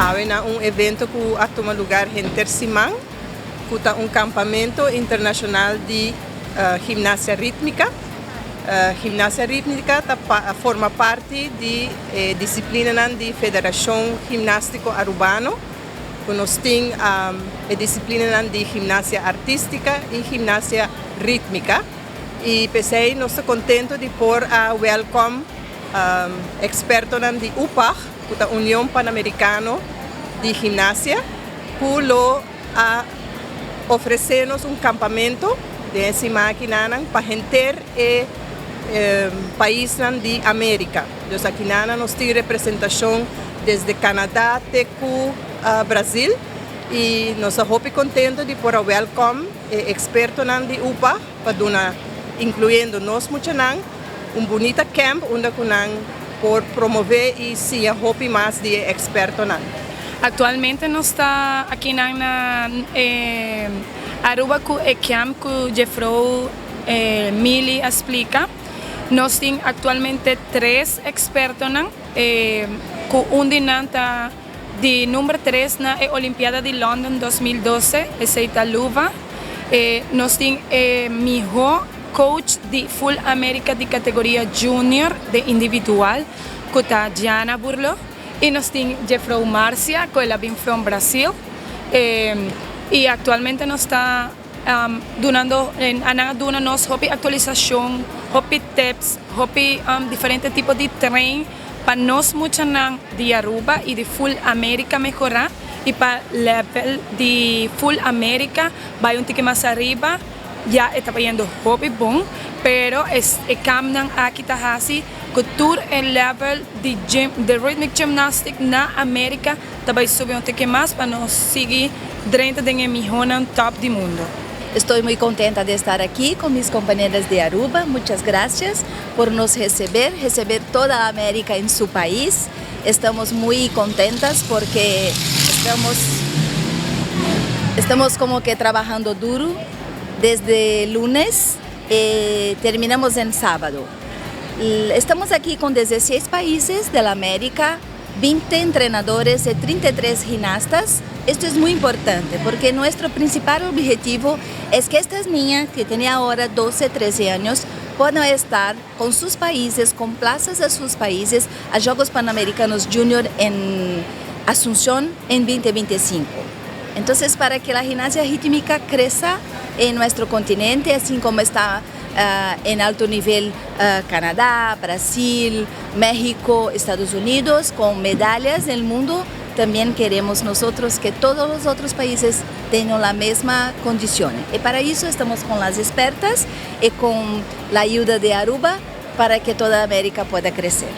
Había un evento que ha tomado lugar en Tercimán, que es un campamento internacional de gimnasia rítmica. Gimnasia rítmica forma parte de disciplina da Federação Gimnástico Arubano, que nós temos a disciplina de gimnasia artística e gimnasia rítmica. E pensei, nós estamos contentos de pôr a welcome experto de UPAG, que é a União Pan-Americana de Gimnasia, que lo oferece-nos um campamento dessa máquina para gente países de América. Então, aqui nós temos representação desde Canadá até Brasil. E nós estamos muito contentes de pôr a welcome experto de UPAG, para incluindo nós muito bonito camp onde por promover e se a mais de experto. Actualmente nós está aqui na Aruba com o camp que Jeffrey Mili explica. Nós temos atualmente 3 expertos com dinanta de número 3 na Olimpiada de London 2012, essa luva. Nós temos melhor coach de Full América de categoria Junior de individual, que está Diana Burlo. E nós temos Jeffrey Marcia, que ela vem from Brasil. E atualmente nós está donando atualização, tips, diferentes tipos de treino para nós de Aruba e de Full América melhorar. E para o level de Full América vai tique mais arriba. Ya está yendo hobby bom, pero cambian aqui tahasi cultura el level de rhythmic gymnastics na América também subir tique mais para nós seguir dentro de mejor top do mundo. Estoy muy contenta de estar aquí con mis compañeras de Aruba. Muchas gracias por nos receber toda América en su país. Estamos muy contentas porque estamos como que trabajando duro desde lunes y terminamos en sábado. Estamos aquí con 16 países de la América, 20 entrenadores y 33 gimnastas. Esto es muy importante porque nuestro principal objetivo es que estas niñas que tienen ahora 12, 13 años puedan estar con sus países, con plazas a sus países, a Juegos Panamericanos Junior en Asunción en 2025. Entonces, para que la gimnasia rítmica crezca en nuestro continente, así como está en alto nivel Canadá, Brasil, México, Estados Unidos, con medallas del mundo, también queremos nosotros que todos los otros países tengan la misma condición. Y para eso estamos con las expertas y con la ayuda de Aruba para que toda América pueda crecer.